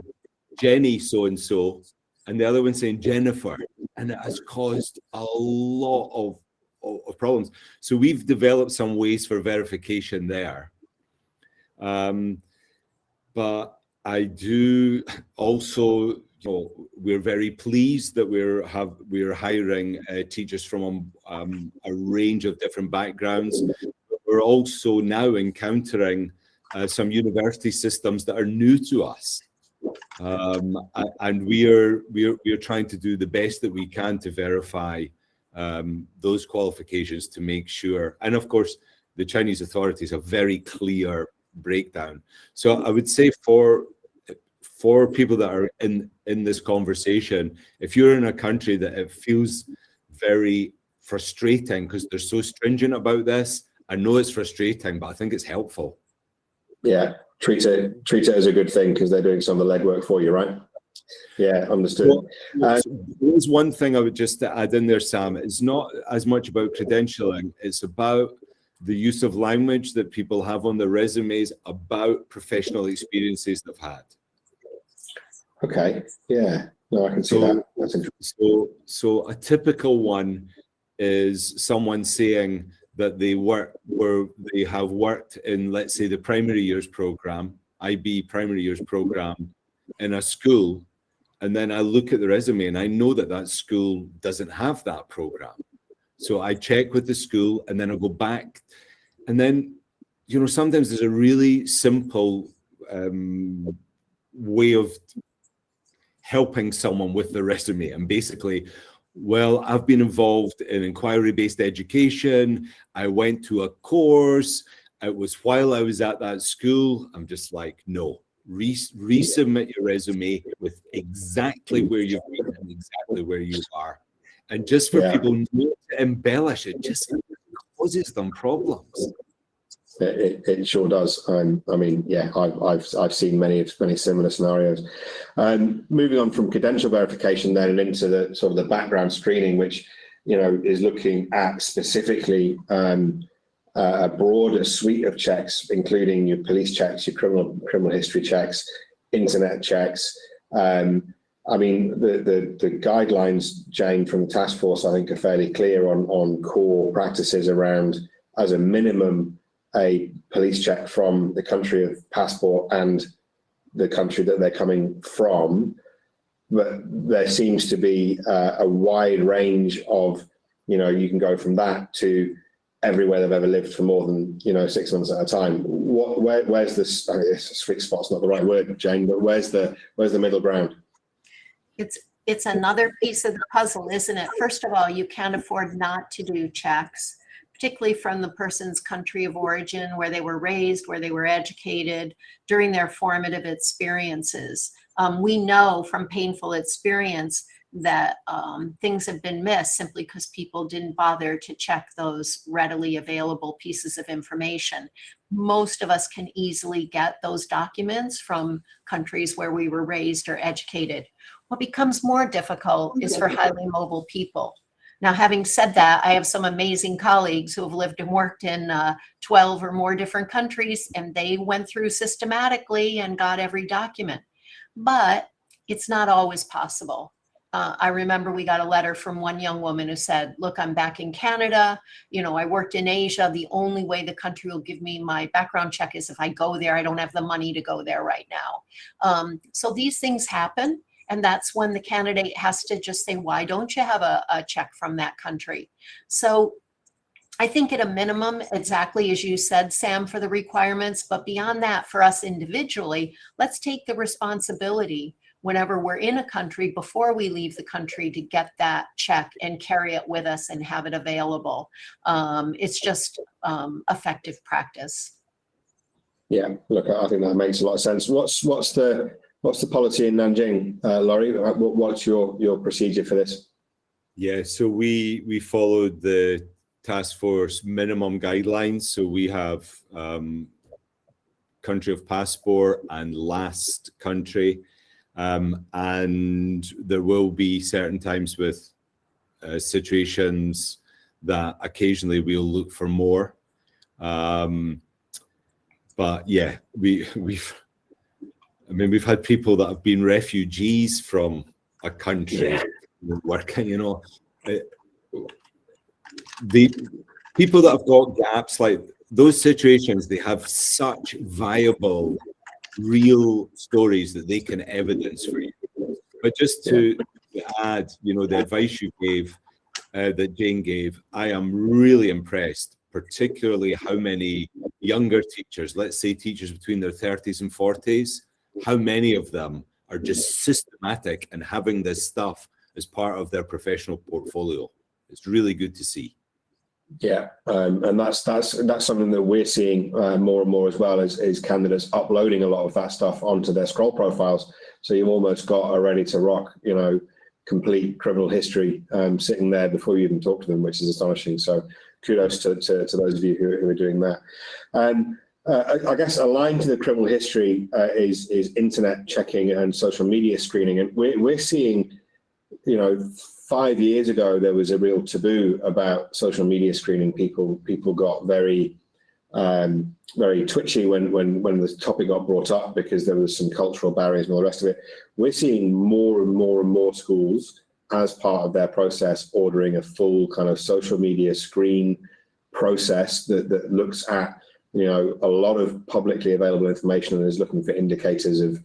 Jenny so-and-so, and the other one saying Jennifer. And it has caused a lot of problems. So we've developed some ways for verification there. But I do also, we're very pleased that we're hiring teachers from a range of different backgrounds. We're also now encountering some university systems that are new to us, and we're trying to do the best that we can to verify those qualifications to make sure. And of course, the Chinese authorities have very clear breakdown. So I would say for people that are in this conversation, if you're in a country that it feels very frustrating because they're so stringent about this, I know it's frustrating, but I think it's helpful. Yeah, treat it as a good thing because they're doing some of the legwork for you, right? Yeah, understood. There's one thing I would just add in there, Sam. It's not as much about credentialing. It's about the use of language that people have on their resumes about professional experiences they've had. Okay. Yeah. No, I can see that. That's interesting. So a typical one is someone saying that they have worked in, let's say, the primary years program, IB primary years program in a school, and then I look at the resume and I know that school doesn't have that program. So I check with the school and then I go back, and then, sometimes there's a really simple way of helping someone with the resume, and basically, well, I've been involved in inquiry-based education. I went to a course. It was while I was at that school. I'm just like, no, resubmit your resume with exactly where you've been and exactly where you are. And just for people not to embellish it, just causes them problems. It sure does. I mean, yeah, I've seen many similar scenarios. Moving on from credential verification then and into the sort of the background screening, which is looking at specifically a broader suite of checks, including your police checks, your criminal history checks, internet checks. I mean, the guidelines, Jane, from the task force, I think, are fairly clear on core practices around, as a minimum, a police check from the country of passport and the country that they're coming from. But there seems to be a wide range of, you can go from that to everywhere they've ever lived for more than 6 months at a time. Where's this? I mean, sweet spot's not the right word, Jane, but where's the middle ground? It's another piece of the puzzle, isn't it? First of all, you can't afford not to do checks, particularly from the person's country of origin, where they were raised, where they were educated, during their formative experiences. We know from painful experience that things have been missed simply because people didn't bother to check those readily available pieces of information. Most of us can easily get those documents from countries where we were raised or educated. What becomes more difficult is for highly mobile people. Now, having said that, I have some amazing colleagues who have lived and worked in 12 or more different countries, and they went through systematically and got every document. But it's not always possible. I remember we got a letter from one young woman who said, look, I'm back in Canada. You know, I worked in Asia. The only way the country will give me my background check is if I go there. I don't have the money to go there right now. So these things happen. And that's when the candidate has to just say, why don't you have a check from that country? So I think at a minimum, exactly as you said, Sam, for the requirements, but beyond that, for us individually, let's take the responsibility whenever we're in a country before we leave the country to get that check and carry it with us and have it available. It's just effective practice. Yeah, look, I think that makes a lot of sense. What's the policy in Nanjing, Laurie? What's your procedure for this? Yeah, so we followed the task force minimum guidelines. So we have country of passport and last country. And there will be certain times with situations that occasionally we'll look for more. But yeah, we've had people that have been refugees from a country working, you know. The people that have got gaps, like those situations, they have such viable, real stories that they can evidence for you. But just to add, you know, the advice you gave, that Jane gave, I am really impressed, particularly how many younger teachers, let's say teachers between their 30s and 40s, how many of them are just systematic and having this stuff as part of their professional portfolio. It's really good to see. Yeah, and that's something that we're seeing more and more as well, is candidates uploading a lot of that stuff onto their scroll profiles. So you've almost got a ready to rock, you know, complete criminal history sitting there before you even talk to them, which is astonishing. So kudos to those of you who are doing that. I guess aligned to the criminal history is internet checking and social media screening, and we're seeing, you know, 5 years ago there was a real taboo about social media screening. People got very twitchy when the topic got brought up because there was some cultural barriers and all the rest of it. We're seeing more and more schools, as part of their process, ordering a full kind of social media screen process that looks at, you know, a lot of publicly available information and is looking for indicators of,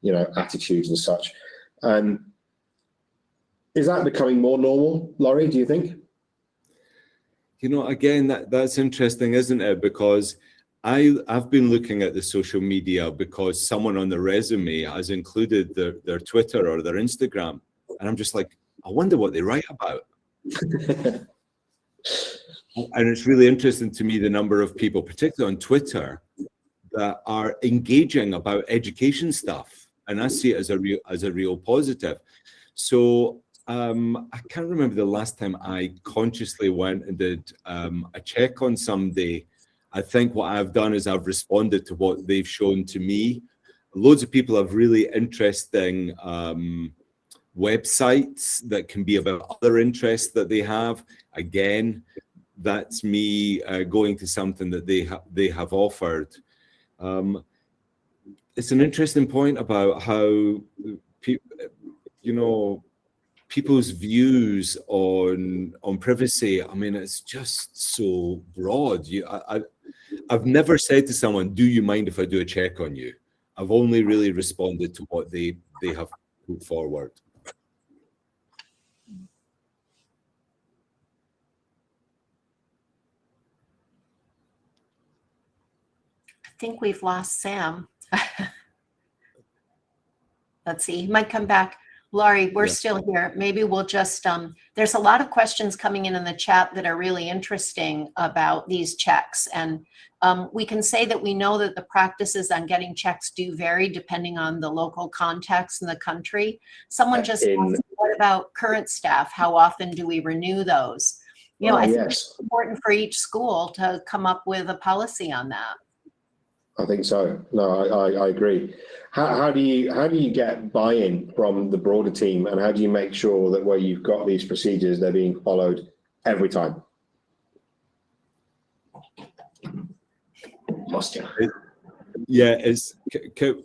you know, attitudes and such. Is that becoming more normal, Laurie, do you think? You know, again, that's interesting, isn't it? Because I've been looking at the social media because someone on the resume has included their Twitter or their Instagram. And I'm just like, I wonder what they write about. And it's really interesting to me, the number of people, particularly on Twitter, that are engaging about education stuff. And I see it as a real positive. So I can't remember the last time I consciously went and did a check on somebody. I think what I've done is I've responded to what they've shown to me. Loads of people have really interesting websites that can be about other interests that they have. Again, that's me going to something that they have offered. It's an interesting point about how people's views on privacy. I mean, it's just so broad. I've never said to someone, do you mind if I do a check on you? I've only really responded to what they have put forward. I think we've lost Sam. Let's see, he might come back. Laurie, we're Yeah. still here. Maybe we'll just, there's a lot of questions coming in the chat that are really interesting about these checks. And we can say that we know that the practices on getting checks do vary depending on the local context in the country. Someone just asked, what about current staff? How often do we renew those? You know, I think it's important for each school to come up with a policy on that. I think so. No, I agree. How do you get buy-in from the broader team, and how do you make sure that where you've got these procedures, they're being followed every time? Lost you. Yeah,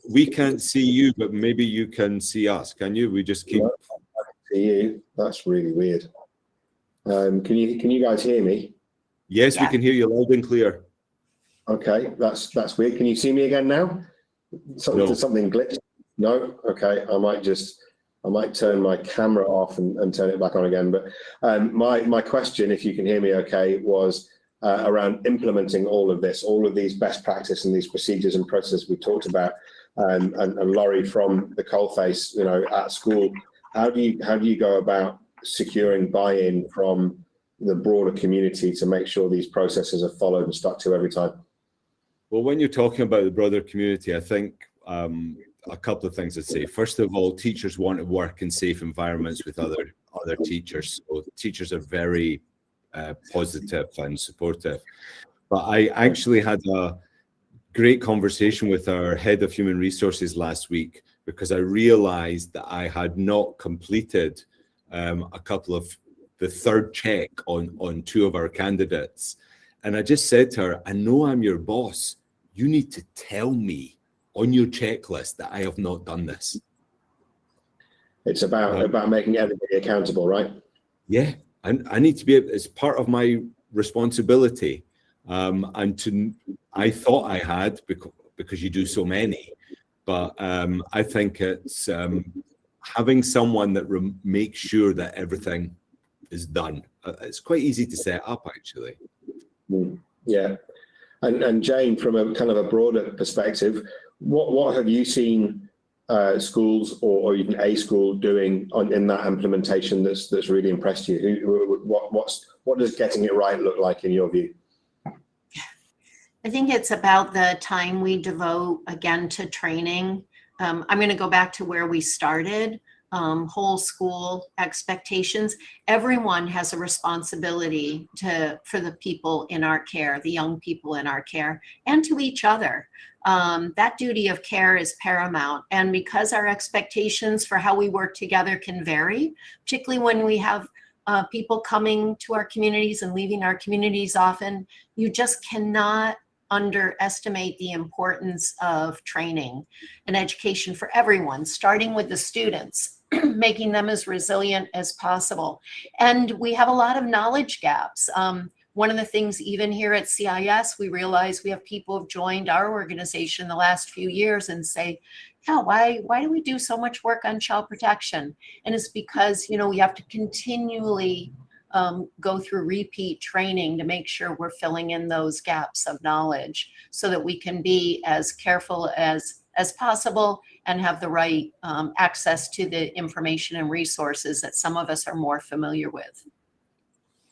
we can't see you, but maybe you can see us. Can you? We just keep. No, I can see you. That's really weird. Can you guys hear me? Yes, Yeah. we can hear you loud and clear. Okay, that's weird. Can you see me again now? No. Something glitched? No? Okay, I might turn my camera off and turn it back on again. But my question, if you can hear me okay, was around implementing all of these best practice and these procedures and processes we talked about. And Laurie, from the coalface, you know, at school, how do you go about securing buy-in from the broader community to make sure these processes are followed and stuck to every time? Well, when you're talking about the broader community, I think a couple of things I'd say. First of all, teachers want to work in safe environments with other teachers. So teachers are very positive and supportive. But I actually had a great conversation with our head of human resources last week, because I realized that I had not completed a couple of the third check on two of our candidates. And I just said to her, I know I'm your boss. You need to tell me on your checklist that I have not done this. It's about making everybody accountable, right? Yeah, I need to be, it's part of my responsibility. I thought I had, because you do so many, but I think it's having someone that makes sure that everything is done. It's quite easy to set up, actually. Yeah. And Jane, from a kind of a broader perspective, what have you seen schools or even a school doing in that implementation that's really impressed you? What does getting it right look like in your view? I think it's about the time we devote again to training. I'm going to go back to where we started. Whole school expectations. Everyone has a responsibility for the people in our care, the young people in our care, and to each other. That duty of care is paramount. And because our expectations for how we work together can vary, particularly when we have people coming to our communities and leaving our communities often, you just cannot underestimate the importance of training and education for everyone, starting with the students, making them as resilient as possible. And we have a lot of knowledge gaps. One of the things, even here at CIS, we realize we have people who've joined our organization the last few years and say, yeah, why do we do so much work on child protection? And it's because, you know, we have to continually go through repeat training to make sure we're filling in those gaps of knowledge so that we can be as careful as possible and have the right access to the information and resources that some of us are more familiar with.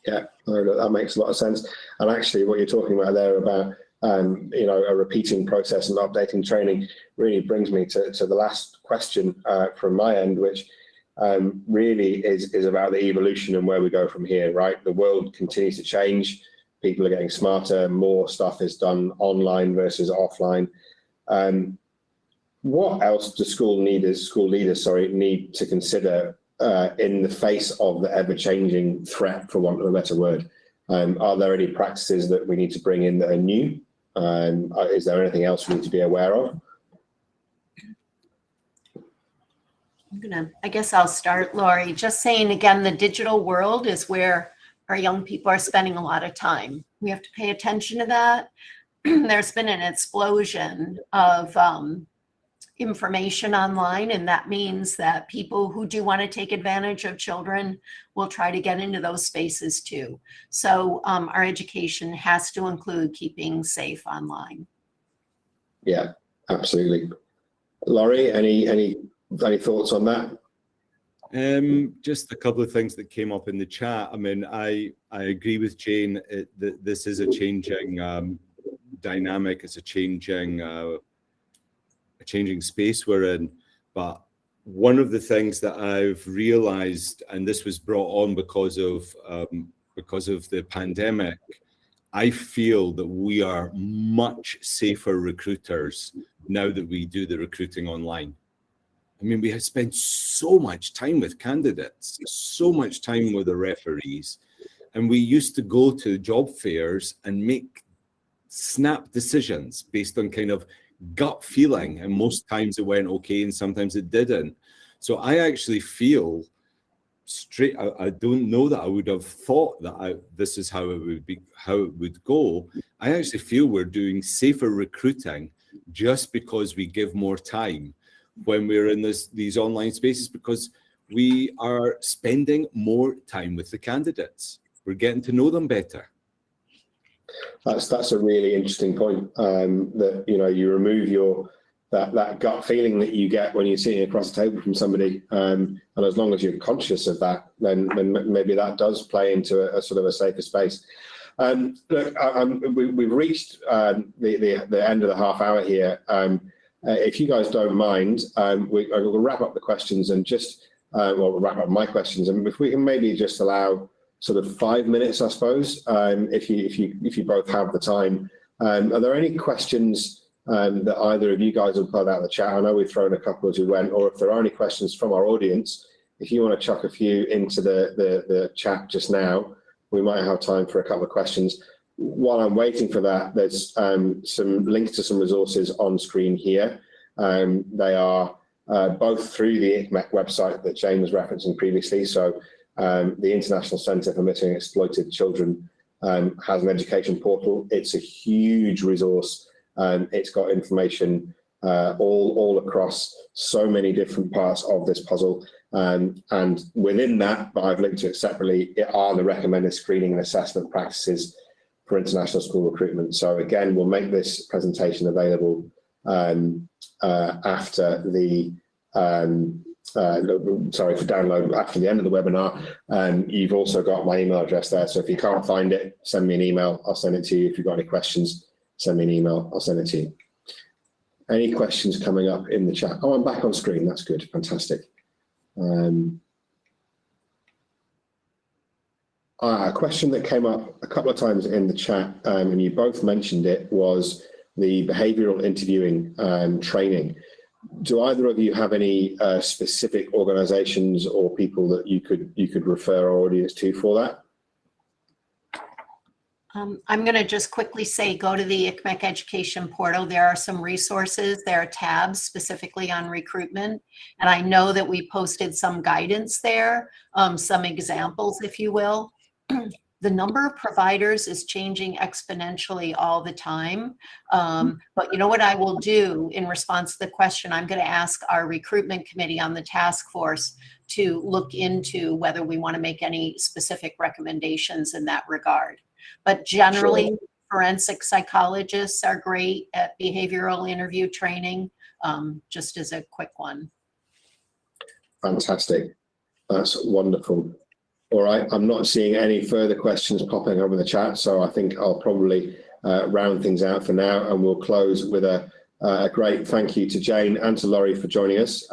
Yeah, that makes a lot of sense. And actually what you're talking about there about you know, a repeating process and updating training really brings me to the last question from my end, which really is about the evolution and where we go from here, right? The world continues to change. People are getting smarter. More stuff is done online versus offline. What else do school leaders need to consider in the face of the ever-changing threat, for want of a better word? Are there any practices that we need to bring in that are new? Is there anything else we need to be aware of? I guess I'll start, Laurie. Just saying again, the digital world is where our young people are spending a lot of time. We have to pay attention to that. There's been an explosion of information online, and that means that people who do want to take advantage of children will try to get into those spaces too. So our education has to include keeping safe online. Yeah, absolutely. Laurie, any thoughts on that? Just a couple of things that came up in the chat. I mean, I agree with Jane that this is a changing dynamic. It's a changing space we're in. But one of the things that I've realized, and this was brought on because of the pandemic, I feel that we are much safer recruiters now that we do the recruiting online. I mean, we have spent so much time with candidates, so much time with the referees, and we used to go to job fairs and make snap decisions based on kind of gut feeling, and most times it went okay and sometimes it didn't. So I actually feel straight, I don't know that I would have thought that this is how it would go. I actually feel we're doing safer recruiting just because we give more time when we're in these online spaces, because we are spending more time with the candidates. We're getting to know them better. That's a really interesting point. That you remove that gut feeling that you get when you're sitting across the table from somebody, and as long as you're conscious of that, then maybe that does play into a sort of a safer space. Look, we've reached the end of the half hour here. If you guys don't mind, we'll wrap up the questions and just wrap up my questions, and if we can maybe just allow sort of 5 minutes, I suppose, if you both have the time. Are there any questions that either of you guys will put out in the chat? I know we've thrown a couple as we went, or if there are any questions from our audience, if you want to chuck a few into the chat just now, we might have time for a couple of questions. While I'm waiting for that, there's some links to some resources on screen here. They are both through the ICMEC website that Jane was referencing previously. So the International Centre for Missing and Exploited Children has an education portal. It's a huge resource. It's got information all across so many different parts of this puzzle. And within that, but I've linked to it separately, are the recommended screening and assessment practices for international school recruitment. So again, we'll make this presentation available after the for download after the end of the webinar. You've also got my email address there, so if you can't find it, send me an email, I'll send it to you. If you've got any questions, send me an email, I'll send it to you. Any questions coming up in the chat? Oh, I'm back on screen, that's good, fantastic. A question that came up a couple of times in the chat, and you both mentioned it, was the behavioural interviewing training. Do either of you have any specific organisations or people that you could refer our audience to for that? I'm going to just quickly say, go to the ICMEC education portal. There are some resources. There are tabs specifically on recruitment. And I know that we posted some guidance there, some examples, if you will. The number of providers is changing exponentially all the time. But you know what I will do in response to the question? I'm going to ask our recruitment committee on the task force to look into whether we want to make any specific recommendations in that regard. But generally, sure, forensic psychologists are great at behavioral interview training, just as a quick one. Fantastic. That's wonderful. All right, I'm not seeing any further questions popping up in the chat, so I think I'll probably round things out for now, and we'll close with a great thank you to Jane and to Laurie for joining us.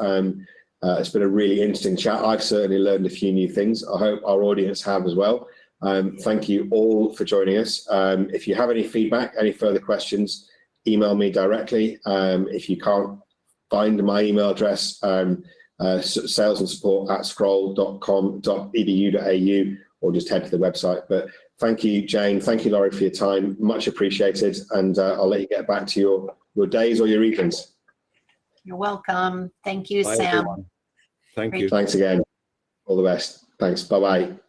It's been a really interesting chat. I've certainly learned a few new things. I hope our audience have as well. Thank you all for joining us. If you have any feedback, any further questions, email me directly. If you can't find my email address, salesandsupport@scroll.com.edu.au, or just head to the website. But thank you, Jane. Thank you, Laurie, for your time. Much appreciated. And I'll let you get back to your days or your evenings. You're welcome. Thank you, Bye, Sam. everyone. Thank you. Thanks again. All the best. Thanks. Bye-bye.